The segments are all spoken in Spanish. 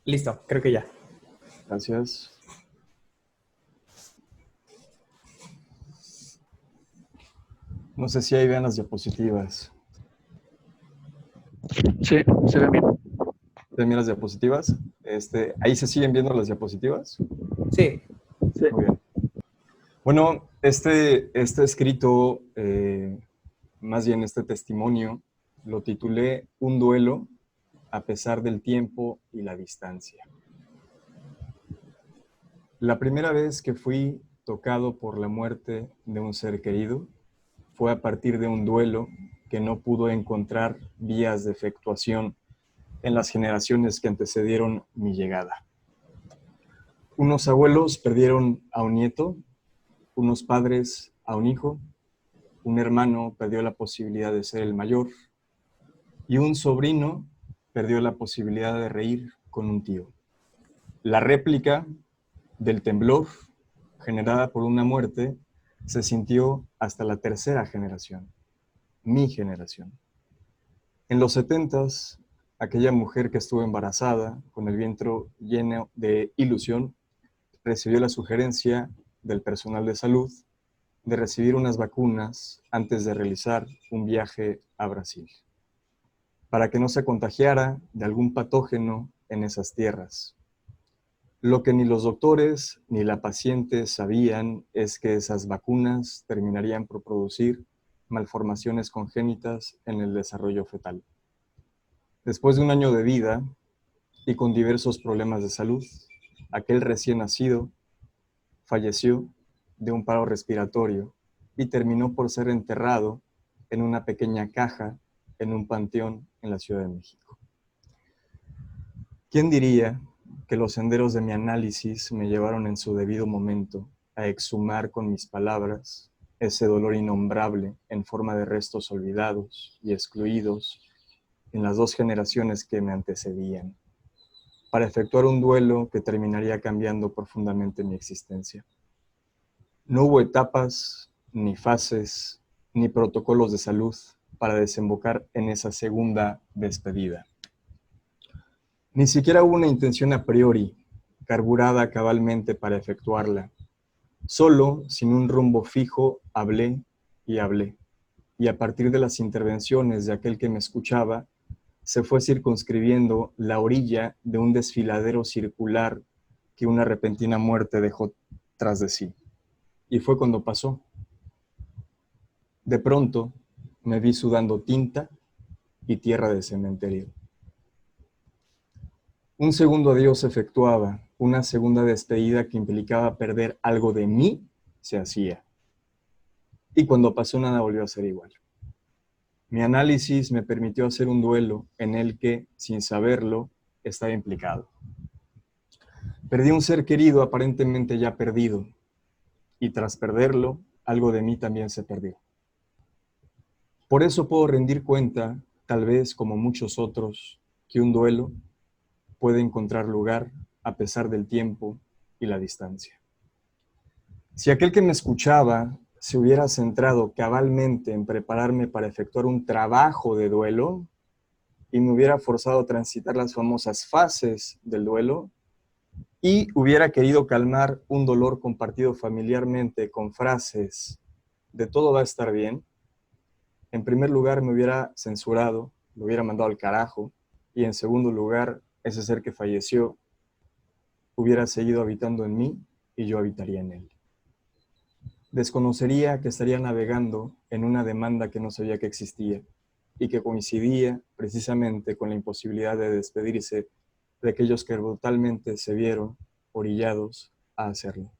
Listo, creo que ya. Gracias. No sé si ahí vean las diapositivas. Sí, se ve bien. ¿Ven bien las diapositivas? ¿Ahí se siguen viendo las diapositivas? Sí, Sí. Muy bien. Bueno, este escrito, más bien este testimonio, lo titulé Un duelo a pesar del tiempo y la distancia. La primera vez que fui tocado por la muerte de un ser querido fue a partir de un duelo que no pudo encontrar vías de efectuación en las generaciones que antecedieron mi llegada. Unos abuelos perdieron a un nieto, unos padres a un hijo, un hermano perdió la posibilidad de ser el mayor y un sobrino perdió la posibilidad de reír con un tío. La réplica del temblor generada por una muerte se sintió hasta la tercera generación, mi generación. En los 70s, aquella mujer que estuvo embarazada, con el vientre lleno de ilusión, recibió la sugerencia del personal de salud de recibir unas vacunas antes de realizar un viaje a Brasil, para que no se contagiara de algún patógeno en esas tierras. Lo que ni los doctores ni la paciente sabían es que esas vacunas terminarían por producir malformaciones congénitas en el desarrollo fetal. Después de un año de vida y con diversos problemas de salud, aquel recién nacido falleció de un paro respiratorio y terminó por ser enterrado en una pequeña caja en un panteón en la Ciudad de México. ¿Quién diría que los senderos de mi análisis me llevaron en su debido momento a exhumar con mis palabras ese dolor innombrable en forma de restos olvidados y excluidos en las dos generaciones que me antecedían, para efectuar un duelo que terminaría cambiando profundamente mi existencia? No hubo etapas, ni fases, ni protocolos de salud para desembocar en esa segunda despedida. Ni siquiera hubo una intención a priori, carburada cabalmente para efectuarla. Solo, sin un rumbo fijo, hablé y hablé. Y a partir de las intervenciones de aquel que me escuchaba, se fue circunscribiendo la orilla de un desfiladero circular que una repentina muerte dejó tras de sí. Y fue cuando pasó. De pronto, me vi sudando tinta y tierra de cementerio. Un segundo adiós se efectuaba, una segunda despedida que implicaba perder algo de mí se hacía. Y cuando pasó nada volvió a ser igual. Mi análisis me permitió hacer un duelo en el que, sin saberlo, estaba implicado. Perdí un ser querido aparentemente ya perdido, y tras perderlo, algo de mí también se perdió. Por eso puedo rendir cuenta, tal vez como muchos otros, que un duelo puede encontrar lugar a pesar del tiempo y la distancia. Si aquel que me escuchaba se hubiera centrado cabalmente en prepararme para efectuar un trabajo de duelo y me hubiera forzado a transitar las famosas fases del duelo y hubiera querido calmar un dolor compartido familiarmente con frases de todo va a estar bien, en primer lugar me hubiera censurado, lo hubiera mandado al carajo, y en segundo lugar, ese ser que falleció hubiera seguido habitando en mí y yo habitaría en él. Desconocería que estaría navegando en una demanda que no sabía que existía y que coincidía precisamente con la imposibilidad de despedirse de aquellos que brutalmente se vieron orillados a hacerlo.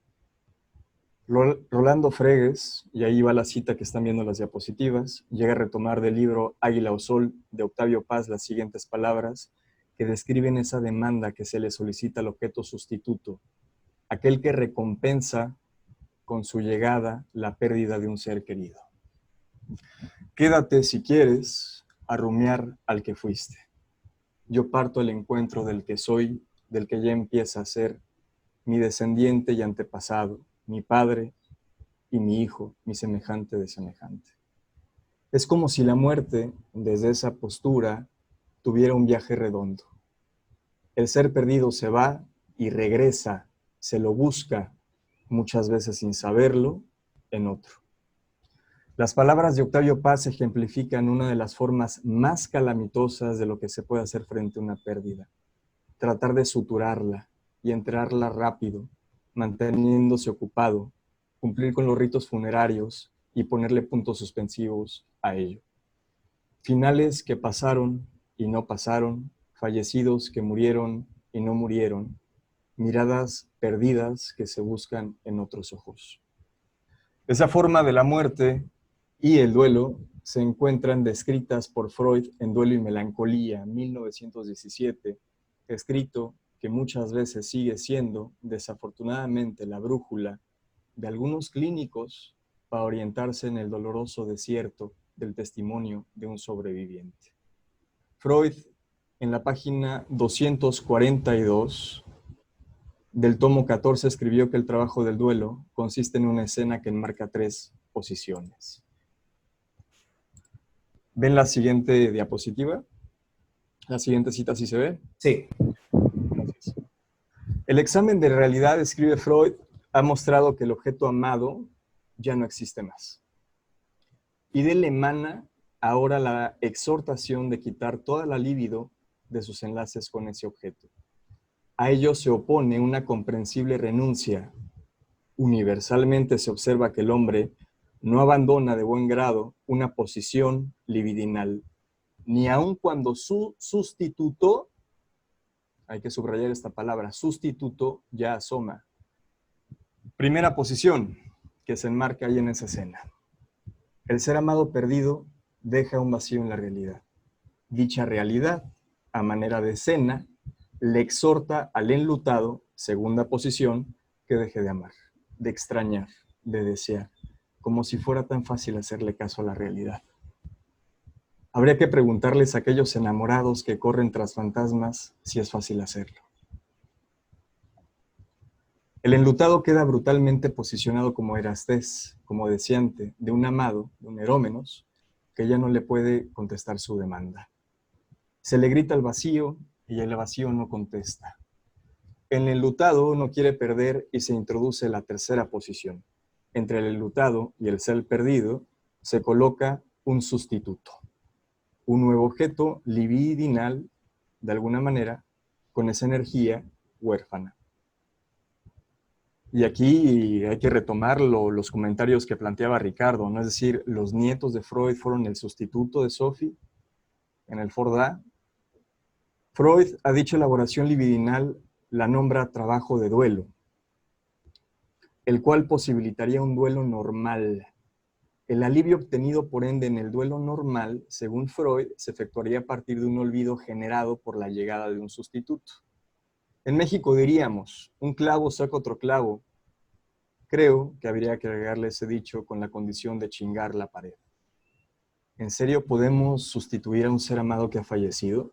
Rolando Fregues, y ahí va la cita que están viendo las diapositivas, llega a retomar del libro Águila o Sol de Octavio Paz las siguientes palabras que describen esa demanda que se le solicita al objeto sustituto, aquel que recompensa con su llegada la pérdida de un ser querido. Quédate, si quieres, a rumiar al que fuiste. Yo parto al encuentro del que soy, del que ya empieza a ser mi descendiente y antepasado, mi padre y mi hijo, mi semejante de semejante. Es como si la muerte, desde esa postura, tuviera un viaje redondo. El ser perdido se va y regresa, se lo busca, muchas veces sin saberlo, en otro. Las palabras de Octavio Paz ejemplifican una de las formas más calamitosas de lo que se puede hacer frente a una pérdida. Tratar de suturarla y enterrarla rápido, manteniéndose ocupado, cumplir con los ritos funerarios y ponerle puntos suspensivos a ello. Finales que pasaron y no pasaron, fallecidos que murieron y no murieron, miradas perdidas que se buscan en otros ojos. Esa forma de la muerte y el duelo se encuentran descritas por Freud en Duelo y Melancolía, 1917, escrito que muchas veces sigue siendo, desafortunadamente, la brújula de algunos clínicos para orientarse en el doloroso desierto del testimonio de un sobreviviente. Freud, en la página 242 del tomo 14, escribió que el trabajo del duelo consiste en una escena que enmarca 3 posiciones. ¿Ven la siguiente diapositiva? La siguiente cita, ¿sí se ve? Sí. Gracias. El examen de realidad, escribe Freud, ha mostrado que el objeto amado ya no existe más. Y de él emana ahora la exhortación de quitar toda la libido de sus enlaces con ese objeto. A ello se opone una comprensible renuncia. Universalmente se observa que el hombre no abandona de buen grado una posición libidinal, ni aun cuando su sustituto, hay que subrayar esta palabra, sustituto, ya asoma. Primera posición que se enmarca ahí en esa escena. El ser amado perdido deja un vacío en la realidad. Dicha realidad, a manera de escena, le exhorta al enlutado, segunda posición, que deje de amar, de extrañar, de desear, como si fuera tan fácil hacerle caso a la realidad. Habría que preguntarles a aquellos enamorados que corren tras fantasmas si es fácil hacerlo. El enlutado queda brutalmente posicionado como Erastés, como deseante de un amado, de un erómenos, que ya no le puede contestar su demanda. Se le grita al vacío y el vacío no contesta. El enlutado no quiere perder y se introduce la tercera posición. Entre el enlutado y el ser perdido se coloca un sustituto, un nuevo objeto libidinal, de alguna manera, con esa energía huérfana. Y aquí hay que retomar los comentarios que planteaba Ricardo, ¿no? Es decir, los nietos de Freud fueron el sustituto de Sophie en el Fordá. Freud, a dicha elaboración libidinal, la nombra trabajo de duelo, el cual posibilitaría un duelo normal. El alivio obtenido, por ende, en el duelo normal, según Freud, se efectuaría a partir de un olvido generado por la llegada de un sustituto. En México diríamos, un clavo saca otro clavo. Creo que habría que agregarle ese dicho con la condición de chingar la pared. ¿En serio podemos sustituir a un ser amado que ha fallecido?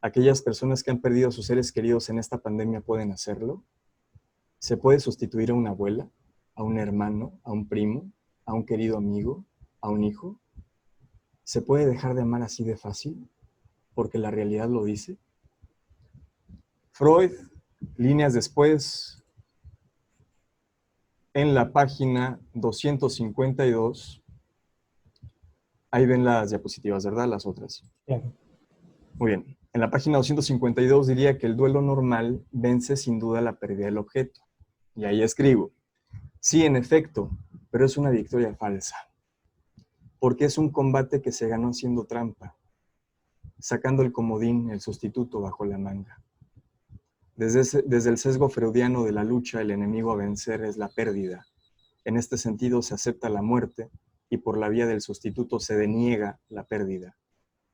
¿Aquellas personas que han perdido a sus seres queridos en esta pandemia pueden hacerlo? ¿Se puede sustituir a una abuela, a un hermano, a un primo, a un querido amigo, a un hijo? ¿Se puede dejar de amar así de fácil? Porque la realidad lo dice. Freud, líneas después, en la página 252, ahí ven las diapositivas, ¿verdad? Las otras. Claro. Muy bien. En la página 252 diría que el duelo normal vence sin duda la pérdida del objeto. Y ahí escribo, sí, en efecto, pero es una victoria falsa. Porque es un combate que se ganó haciendo trampa, sacando el comodín, el sustituto bajo la manga. Desde el sesgo freudiano de la lucha, el enemigo a vencer es la pérdida. En este sentido se acepta la muerte y por la vía del sustituto se deniega la pérdida,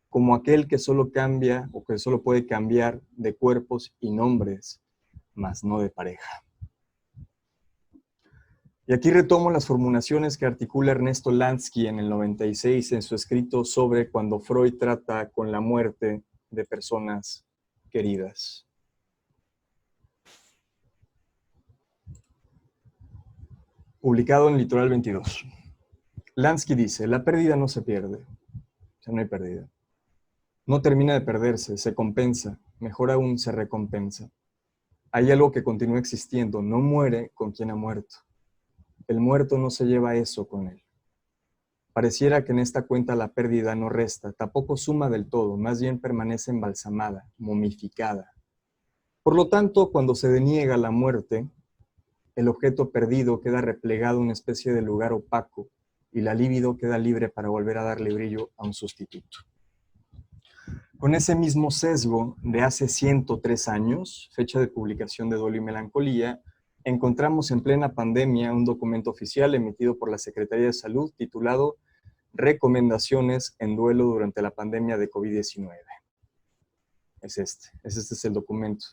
como aquel que solo cambia o que solo puede cambiar de cuerpos y nombres, mas no de pareja. Y aquí retomo las formulaciones que articula Ernesto Lansky en el 96 en su escrito sobre cuando Freud trata con la muerte de personas queridas. Publicado en Litoral 22. Lansky dice, la pérdida no se pierde, o sea, no hay pérdida. No termina de perderse, se compensa, mejor aún se recompensa. Hay algo que continúa existiendo, no muere con quien ha muerto. El muerto no se lleva eso con él. Pareciera que en esta cuenta la pérdida no resta, tampoco suma del todo, más bien permanece embalsamada, momificada. Por lo tanto, cuando se deniega la muerte, el objeto perdido queda replegado a una especie de lugar opaco y la libido queda libre para volver a darle brillo a un sustituto. Con ese mismo sesgo de hace 103 años, fecha de publicación de Duelo y Melancolía, encontramos en plena pandemia un documento oficial emitido por la Secretaría de Salud titulado Recomendaciones en duelo durante la pandemia de COVID-19. Este es el documento.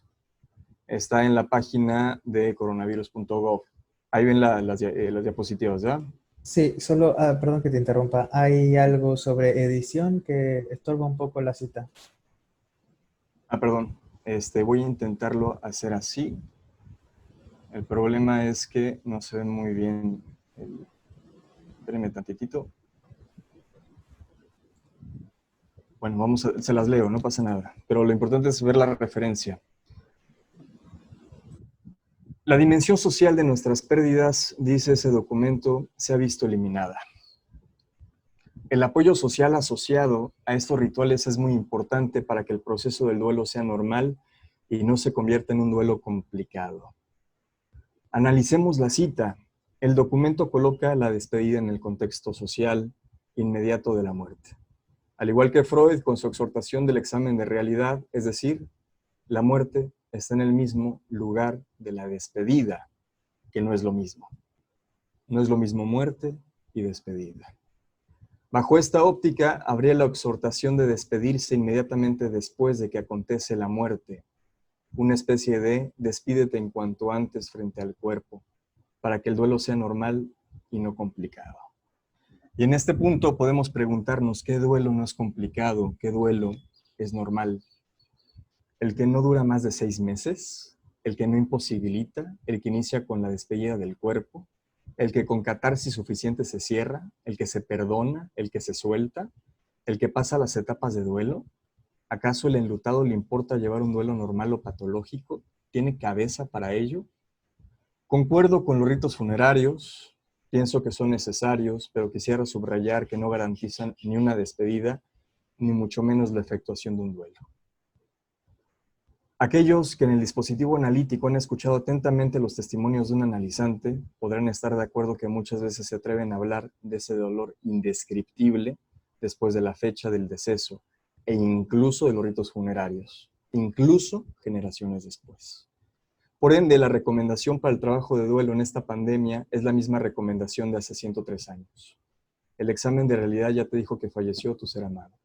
Está en la página de coronavirus.gov. Ahí ven las diapositivas, ¿verdad? Sí, solo, perdón que te interrumpa, hay algo sobre edición que estorba un poco la cita. Perdón, voy a intentarlo hacer así. El problema es que no se ve muy bien. Espérenme tantitito. Bueno, se las leo, no pasa nada. Pero lo importante es ver la referencia. La dimensión social de nuestras pérdidas, dice ese documento, se ha visto eliminada. El apoyo social asociado a estos rituales es muy importante para que el proceso del duelo sea normal y no se convierta en un duelo complicado. Analicemos la cita. El documento coloca la despedida en el contexto social inmediato de la muerte. Al igual que Freud con su exhortación del examen de realidad, es decir, la muerte está en el mismo lugar de la despedida, que no es lo mismo. No es lo mismo muerte y despedida. Bajo esta óptica, habría la exhortación de despedirse inmediatamente después de que acontece la muerte, una especie de despídete en cuanto antes frente al cuerpo, para que el duelo sea normal y no complicado. Y en este punto podemos preguntarnos qué duelo no es complicado, qué duelo es normal. El que no dura más de 6 meses, el que no imposibilita, el que inicia con la despedida del cuerpo, el que con catarsis suficiente se cierra, el que se perdona, el que se suelta, el que pasa las etapas de duelo. ¿Acaso el enlutado le importa llevar un duelo normal o patológico? ¿Tiene cabeza para ello? Concuerdo con los ritos funerarios, pienso que son necesarios, pero quisiera subrayar que no garantizan ni una despedida, ni mucho menos la efectuación de un duelo. Aquellos que en el dispositivo analítico han escuchado atentamente los testimonios de un analizante podrán estar de acuerdo que muchas veces se atreven a hablar de ese dolor indescriptible después de la fecha del deceso e incluso de los ritos funerarios, incluso generaciones después. Por ende, la recomendación para el trabajo de duelo en esta pandemia es la misma recomendación de hace 103 años. El examen de realidad ya te dijo que falleció tu ser amado.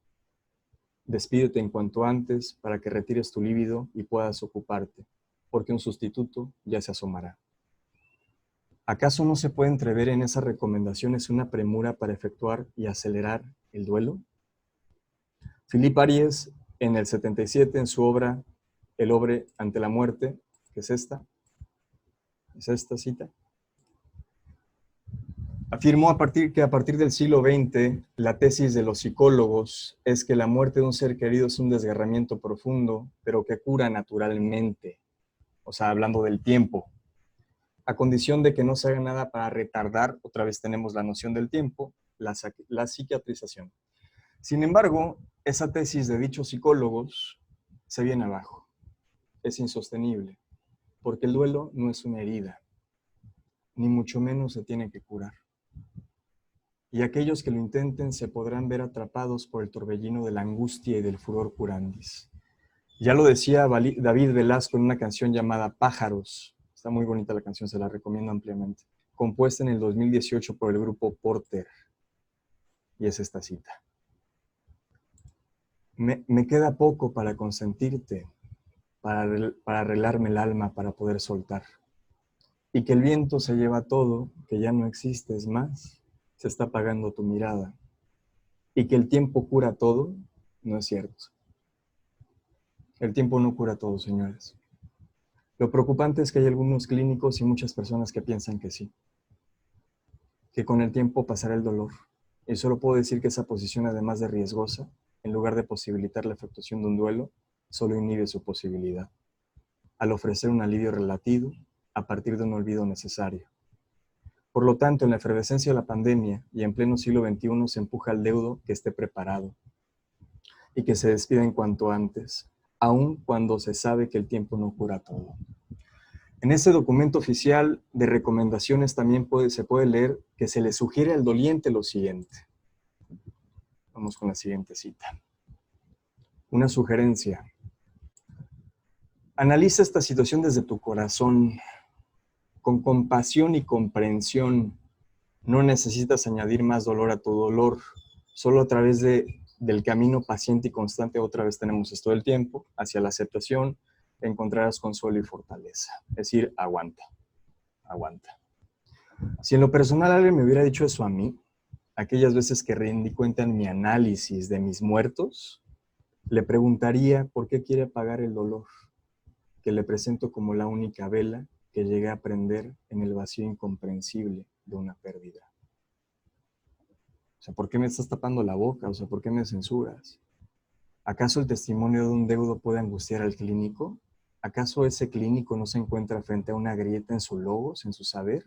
Despídete en cuanto antes para que retires tu líbido y puedas ocuparte, porque un sustituto ya se asomará. ¿Acaso no se puede entrever en esas recomendaciones una premura para efectuar y acelerar el duelo? Philippe Ariès, en el 77, en su obra El hombre ante la muerte, que es esta cita, afirmó que a partir del siglo XX, la tesis de los psicólogos es que la muerte de un ser querido es un desgarramiento profundo, pero que cura naturalmente, o sea, hablando del tiempo, a condición de que no se haga nada para retardar, otra vez tenemos la noción del tiempo, la psiquiatrización. Sin embargo, esa tesis de dichos psicólogos se viene abajo, es insostenible, porque el duelo no es una herida, ni mucho menos se tiene que curar. Y aquellos que lo intenten se podrán ver atrapados por el torbellino de la angustia y del furor curandis. Ya lo decía David Velasco en una canción llamada Pájaros. Está muy bonita la canción, se la recomiendo ampliamente. Compuesta en el 2018 por el grupo Porter. Y es esta cita. Me queda poco para consentirte, para arreglarme el alma, para poder soltar. Y que el viento se lleva todo, que ya no existes más, se está apagando tu mirada. Y que el tiempo cura todo, no es cierto. El tiempo no cura todo, señores. Lo preocupante es que hay algunos clínicos y muchas personas que piensan que sí, que con el tiempo pasará el dolor. Y solo puedo decir que esa posición, además de riesgosa, en lugar de posibilitar la efectuación de un duelo, solo inhibe su posibilidad, al ofrecer un alivio relativo a partir de un olvido necesario. Por lo tanto, en la efervescencia de la pandemia y en pleno siglo XXI se empuja al deudo que esté preparado y que se despida en cuanto antes, aun cuando se sabe que el tiempo no cura todo. En ese documento oficial de recomendaciones también se puede leer que se le sugiere al doliente lo siguiente. Vamos con la siguiente cita. Una sugerencia. Analiza esta situación desde tu corazón, con compasión y comprensión. No necesitas añadir más dolor a tu dolor. Solo a través del camino paciente y constante, otra vez tenemos esto del tiempo, hacia la aceptación, encontrarás consuelo y fortaleza. Es decir, aguanta, aguanta. Si en lo personal alguien me hubiera dicho eso a mí, aquellas veces que rendí cuenta en mi análisis de mis muertos, le preguntaría por qué quiere apagar el dolor, que le presento como la única vela que llegué a prender en el vacío incomprensible de una pérdida. O sea, ¿por qué me estás tapando la boca? O sea, ¿por qué me censuras? ¿Acaso el testimonio de un deudo puede angustiar al clínico? ¿Acaso ese clínico no se encuentra frente a una grieta en su logos, en su saber?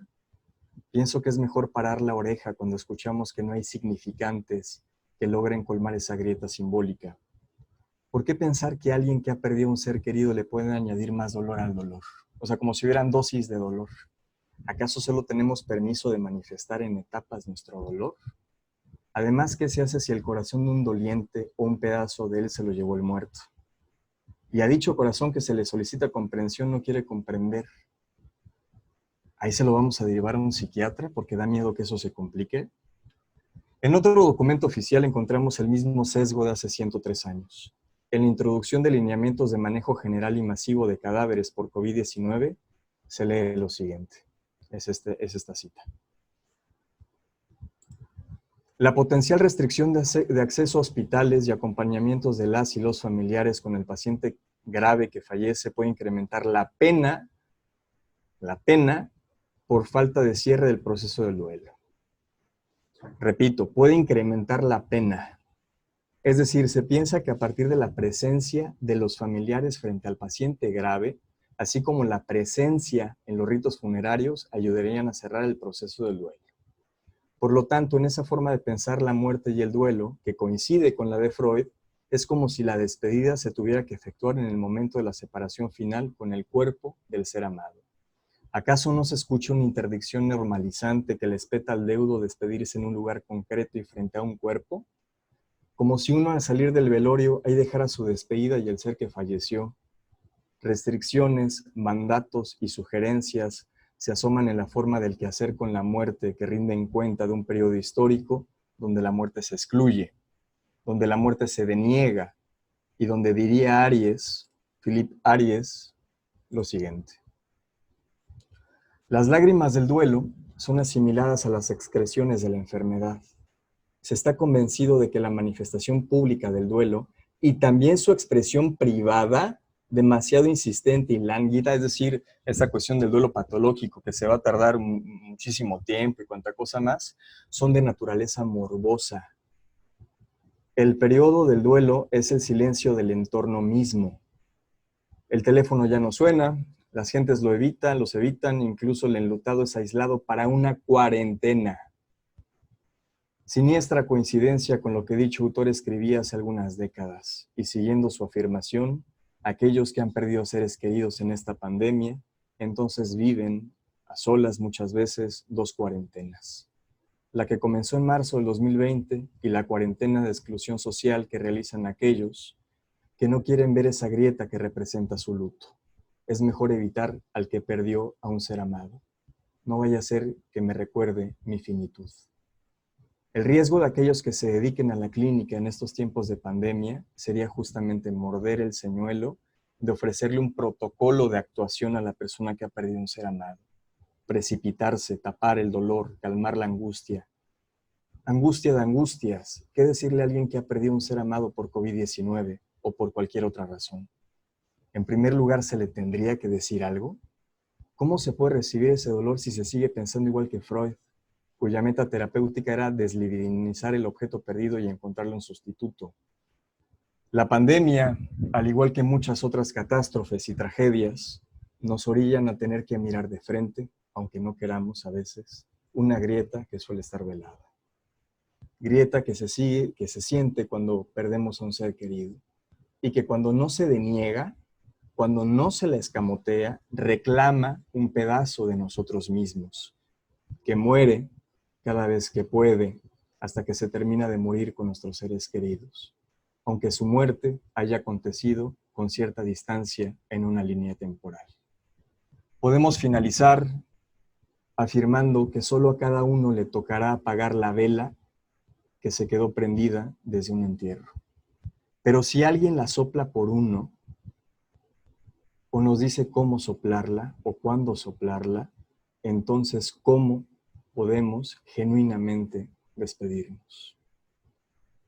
Pienso que es mejor parar la oreja cuando escuchamos que no hay significantes que logren colmar esa grieta simbólica. ¿Por qué pensar que a alguien que ha perdido un ser querido le pueden añadir más dolor al dolor? O sea, como si hubieran dosis de dolor. ¿Acaso solo tenemos permiso de manifestar en etapas nuestro dolor? Además, ¿qué se hace si el corazón de un doliente o un pedazo de él se lo llevó el muerto? Y a dicho corazón que se le solicita comprensión no quiere comprender. Ahí se lo vamos a derivar a un psiquiatra porque da miedo que eso se complique. En otro documento oficial encontramos el mismo sesgo de hace 103 años. En la introducción de lineamientos de manejo general y masivo de cadáveres por COVID-19 se lee lo siguiente. Es esta cita. La potencial restricción de acceso a hospitales y acompañamientos de las y los familiares con el paciente grave que fallece puede incrementar la pena por falta de cierre del proceso del duelo. Repito, puede incrementar la pena. Es decir, se piensa que a partir de la presencia de los familiares frente al paciente grave, así como la presencia en los ritos funerarios, ayudarían a cerrar el proceso del duelo. Por lo tanto, en esa forma de pensar la muerte y el duelo, que coincide con la de Freud, es como si la despedida se tuviera que efectuar en el momento de la separación final con el cuerpo del ser amado. ¿Acaso no se escucha una interdicción normalizante que les peta al deudo despedirse en un lugar concreto y frente a un cuerpo? Como si uno al salir del velorio ahí dejara su despedida y el ser que falleció. Restricciones, mandatos y sugerencias se asoman en la forma del quehacer con la muerte que rinden cuenta de un periodo histórico donde la muerte se excluye, donde la muerte se deniega y donde diría Philippe Ariès, lo siguiente. Las lágrimas del duelo son asimiladas a las excreciones de la enfermedad. Se está convencido de que la manifestación pública del duelo y también su expresión privada, demasiado insistente y lánguida, es decir, esa cuestión del duelo patológico que se va a tardar muchísimo tiempo y cuanta cosa más, son de naturaleza morbosa. El periodo del duelo es el silencio del entorno mismo. El teléfono ya no suena, las gentes los evitan, incluso el enlutado es aislado para una cuarentena. Siniestra coincidencia con lo que dicho autor escribía hace algunas décadas, y siguiendo su afirmación, aquellos que han perdido seres queridos en esta pandemia, entonces viven, a solas muchas veces, dos cuarentenas. La que comenzó en marzo del 2020 y la cuarentena de exclusión social que realizan aquellos que no quieren ver esa grieta que representa su luto. Es mejor evitar al que perdió a un ser amado. No vaya a ser que me recuerde mi finitud. El riesgo de aquellos que se dediquen a la clínica en estos tiempos de pandemia sería justamente morder el señuelo de ofrecerle un protocolo de actuación a la persona que ha perdido un ser amado. Precipitarse, tapar el dolor, calmar la angustia. Angustia de angustias. ¿Qué decirle a alguien que ha perdido un ser amado por COVID-19 o por cualquier otra razón? En primer lugar, ¿se le tendría que decir algo? ¿Cómo se puede recibir ese dolor si se sigue pensando igual que Freud, cuya meta terapéutica era deslibidinizar el objeto perdido y encontrarle un sustituto? La pandemia, al igual que muchas otras catástrofes y tragedias, nos orillan a tener que mirar de frente, aunque no queramos a veces, una grieta que suele estar velada. Grieta que se siente cuando perdemos a un ser querido y que cuando no se deniega, cuando no se la escamotea, reclama un pedazo de nosotros mismos, que muere cada vez que puede, hasta que se termina de morir con nuestros seres queridos, aunque su muerte haya acontecido con cierta distancia en una línea temporal. Podemos finalizar afirmando que solo a cada uno le tocará apagar la vela que se quedó prendida desde un entierro. Pero si alguien la sopla por uno, o nos dice cómo soplarla o cuándo soplarla, entonces cómo podemos genuinamente despedirnos.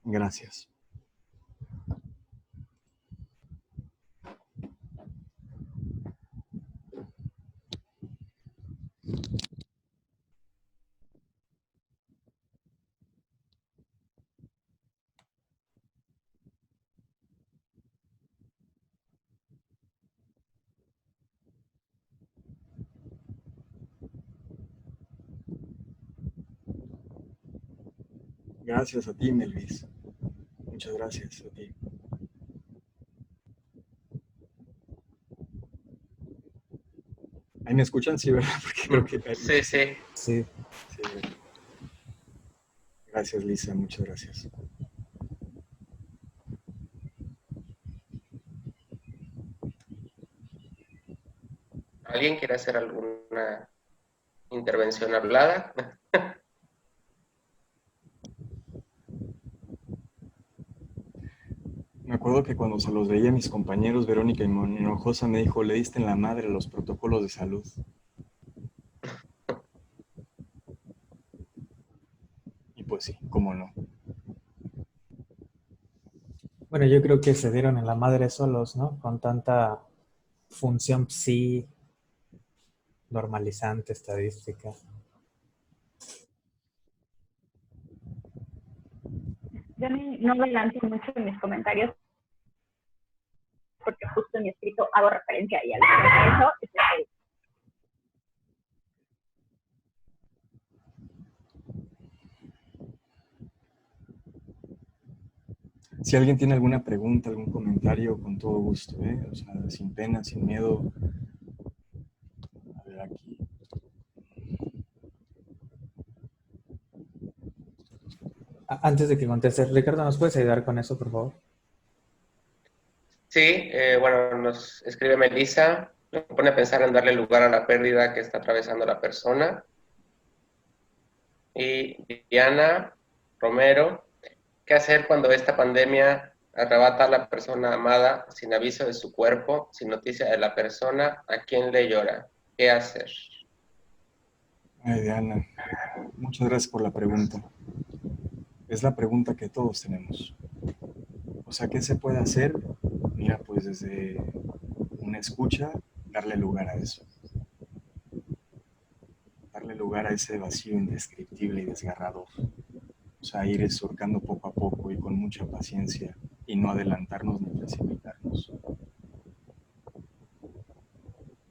Gracias. Gracias a ti, Melvis. Muchas gracias a ti. ¿Ahí me escuchan? Sí, ¿verdad? Porque creo que hay Sí, sí. Sí. Sí, gracias, Lisa. Muchas gracias. ¿Alguien quiere hacer alguna intervención hablada? Me acuerdo que cuando se los veía a mis compañeros, Verónica y Hinojosa me dijo, le diste en la madre los protocolos de salud. Y pues sí, cómo no. Bueno, yo creo que se dieron en la madre solos, ¿no? Con tanta función psi, normalizante, estadística. Yo no me lanzo mucho en mis comentarios porque justo en mi escrito hago referencia ahí a eso. Si alguien tiene alguna pregunta, algún comentario, con todo gusto, ¿eh? O sea, sin pena, sin miedo. A ver aquí. Antes de que contestes, Ricardo, ¿nos puedes ayudar con eso, por favor? Sí, bueno, nos escribe Melissa, me pone a pensar en darle lugar a la pérdida que está atravesando la persona. Y Diana Romero, ¿qué hacer cuando esta pandemia arrebata a la persona amada sin aviso de su cuerpo, sin noticia de la persona? ¿A quién le llora? ¿Qué hacer? Ay, Diana, muchas gracias por la pregunta. Es la pregunta que todos tenemos. O sea, ¿qué se puede hacer? Mira, pues desde una escucha, darle lugar a eso. Darle lugar a ese vacío indescriptible y desgarrador. O sea, ir surcando poco a poco y con mucha paciencia y no adelantarnos ni precipitarnos.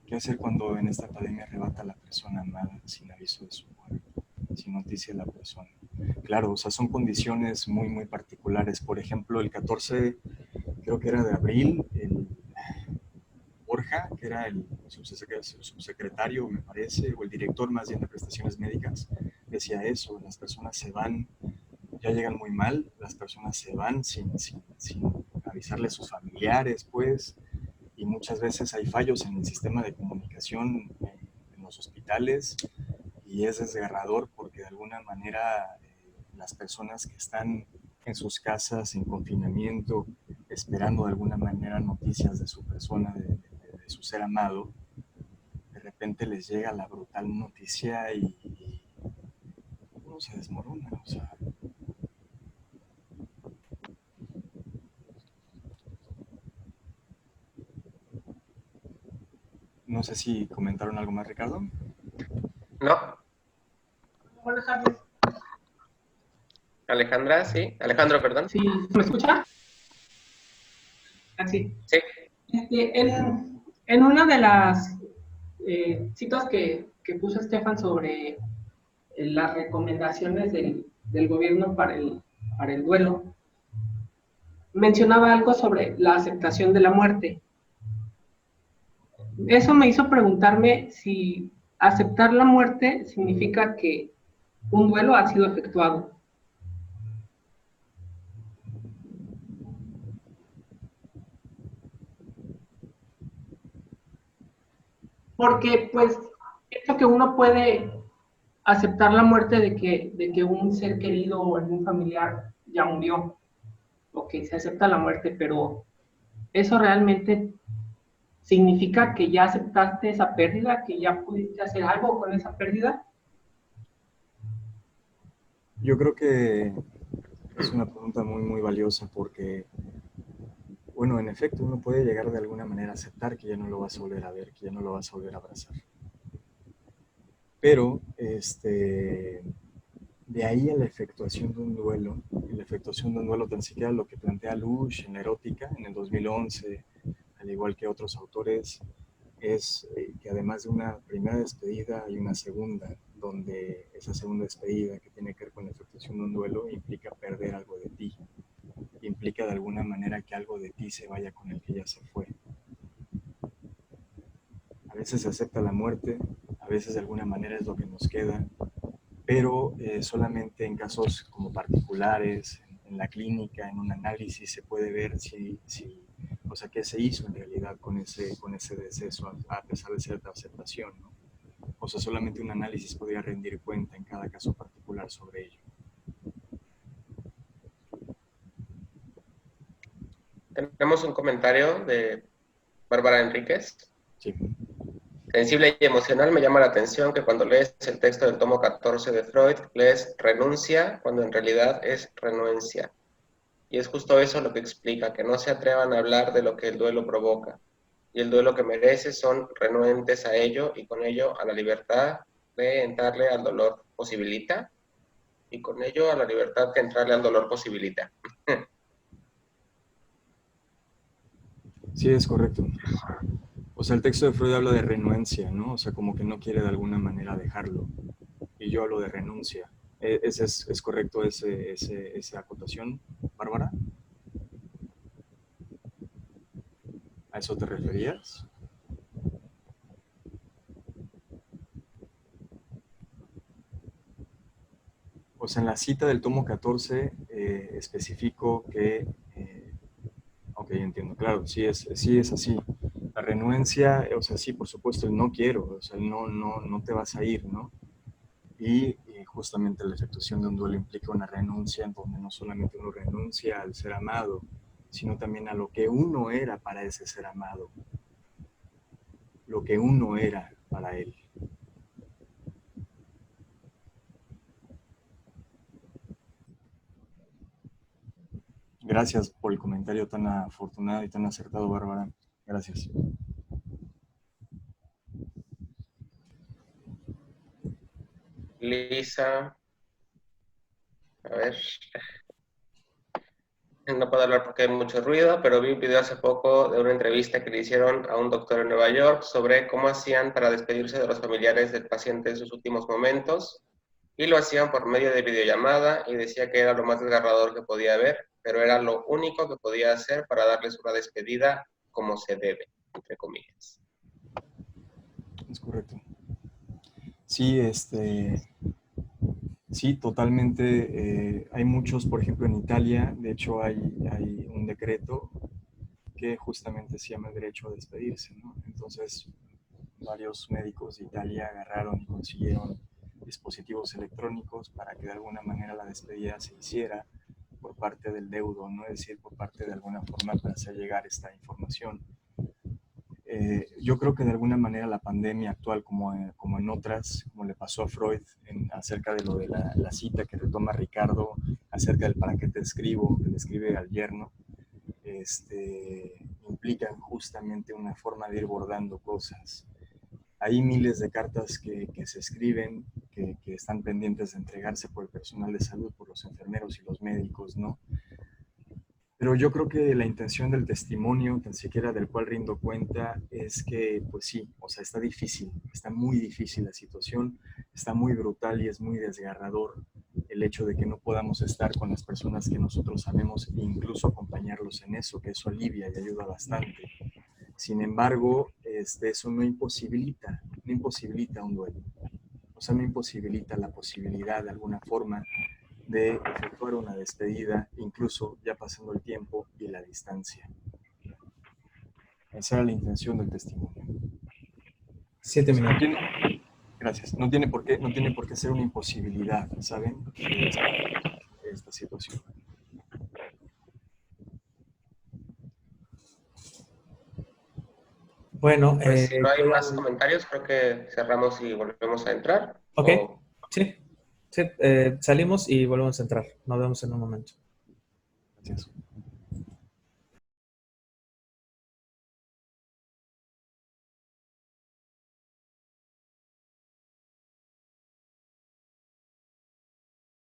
¿Qué hacer cuando en esta pandemia arrebata a la persona amada sin aviso de su muerte, sin noticia de la persona? Claro, o sea, son condiciones muy, muy particulares. Por ejemplo, el 14, creo que era de abril, el Borja, que era el subsecretario, me parece, o el director más bien de prestaciones médicas, decía eso, las personas se van, ya llegan muy mal, las personas se van sin avisarle a sus familiares, pues, y muchas veces hay fallos en el sistema de comunicación en los hospitales y es desgarrador porque de alguna manera las personas que están en sus casas en confinamiento, esperando de alguna manera noticias de su persona, de su ser amado, de repente les llega la brutal noticia y uno se desmorona, o sea. No sé si comentaron algo más, Ricardo. ¿No? Buenas tardes. Alejandra, sí. Alejandro, perdón. ¿Sí me escucha? Así. Sí, En una de las citas que puso Estefan sobre las recomendaciones del gobierno para el duelo, mencionaba algo sobre la aceptación de la muerte. Eso me hizo preguntarme si aceptar la muerte significa que un duelo ha sido efectuado. Porque, pues, pienso que uno puede aceptar la muerte de que un ser querido o algún familiar ya murió. Ok, se acepta la muerte, pero ¿eso realmente significa que ya aceptaste esa pérdida, que ya pudiste hacer algo con esa pérdida? Yo creo que es una pregunta muy, muy valiosa porque, bueno, en efecto, uno puede llegar de alguna manera a aceptar que ya no lo vas a volver a ver, que ya no lo vas a volver a abrazar. Pero, de ahí a la efectuación de un duelo, y la efectuación de un duelo tan siquiera lo que plantea Lush en Erótica en el 2011, al igual que otros autores, es que además de una primera despedida hay una segunda, donde esa segunda despedida que tiene que ver con la efectuación de un duelo implica perder algo de ti, implica de alguna manera que algo de ti se vaya con el que ya se fue. A veces se acepta la muerte, a veces de alguna manera es lo que nos queda, pero solamente en casos como particulares, en la clínica, en un análisis, se puede ver o sea, qué se hizo en realidad con ese deceso, a pesar de cierta aceptación, ¿no? O sea, solamente un análisis podría rendir cuenta en cada caso particular sobre ello. tenemos un comentario de Bárbara Enríquez. Sí. Sensible y emocional, me llama la atención que cuando lees el texto del tomo 14 de Freud, lees renuncia cuando en realidad es renuencia. Y es justo eso lo que explica, que no se atrevan a hablar de lo que el duelo provoca. Y el duelo que merece son renuentes a ello y con ello a la libertad de entrarle al dolor posibilita. Y con ello a la libertad que entrarle al dolor posibilita. Sí, es correcto. O sea, el texto de Freud habla de renuencia, ¿no? O sea, como que no quiere de alguna manera dejarlo. Y yo hablo de renuncia. ¿Es correcto esa acotación, Bárbara? ¿A eso te referías? O sea, en la cita del tomo 14 especifico que... ok, entiendo, claro, sí es así. La renuencia, o sea, sí, por supuesto, el no quiero, o sea, el no te vas a ir, ¿no? Y justamente la efectuación de un duelo implica una renuncia, en donde no solamente uno renuncia al ser amado, sino también a lo que uno era para ese ser amado, lo que uno era para él. Gracias por el comentario tan afortunado y tan acertado, Bárbara. Gracias. Lisa, a ver, no puedo hablar porque hay mucho ruido, pero vi un video hace poco de una entrevista que le hicieron a un doctor en Nueva York sobre cómo hacían para despedirse de los familiares del paciente en sus últimos momentos, y lo hacían por medio de videollamada, y decía que era lo más desgarrador que podía haber, pero era lo único que podía hacer para darles una despedida como se debe, entre comillas. Es correcto. Sí, sí, totalmente. Hay muchos, por ejemplo, en Italia, de hecho hay un decreto que justamente se llama el derecho a despedirse, ¿no? Entonces, varios médicos de Italia agarraron y consiguieron dispositivos electrónicos para que de alguna manera la despedida se hiciera por parte del deudo, ¿no? Es decir, por parte de alguna forma para hacer llegar esta información. Yo creo que de alguna manera la pandemia actual, como en otras, como le pasó a Freud acerca de lo de la cita que retoma Ricardo, acerca del para qué te escribo, que le escribe al yerno, implican justamente una forma de ir bordando cosas. Hay miles de cartas que se escriben, que están pendientes de entregarse por el personal de salud, por los enfermeros y los médicos, ¿no? Pero yo creo que la intención del testimonio, tan siquiera del cual rindo cuenta, es que, pues sí, o sea, está difícil, está muy difícil la situación, está muy brutal y es muy desgarrador el hecho de que no podamos estar con las personas que nosotros amemos e incluso acompañarlos en eso, que eso alivia y ayuda bastante. Sin embargo, eso no imposibilita un duelo. O sea, no imposibilita la posibilidad de alguna forma de efectuar una despedida, incluso ya pasando el tiempo y la distancia. Esa era la intención del testimonio. 7 No minutos. gracias. No tiene por qué ser una imposibilidad, ¿saben? Esta situación. Bueno, Pues si no hay más comentarios, creo que cerramos y volvemos a entrar. ok, sí, sí, salimos y volvemos a entrar. Nos vemos en un momento. Gracias.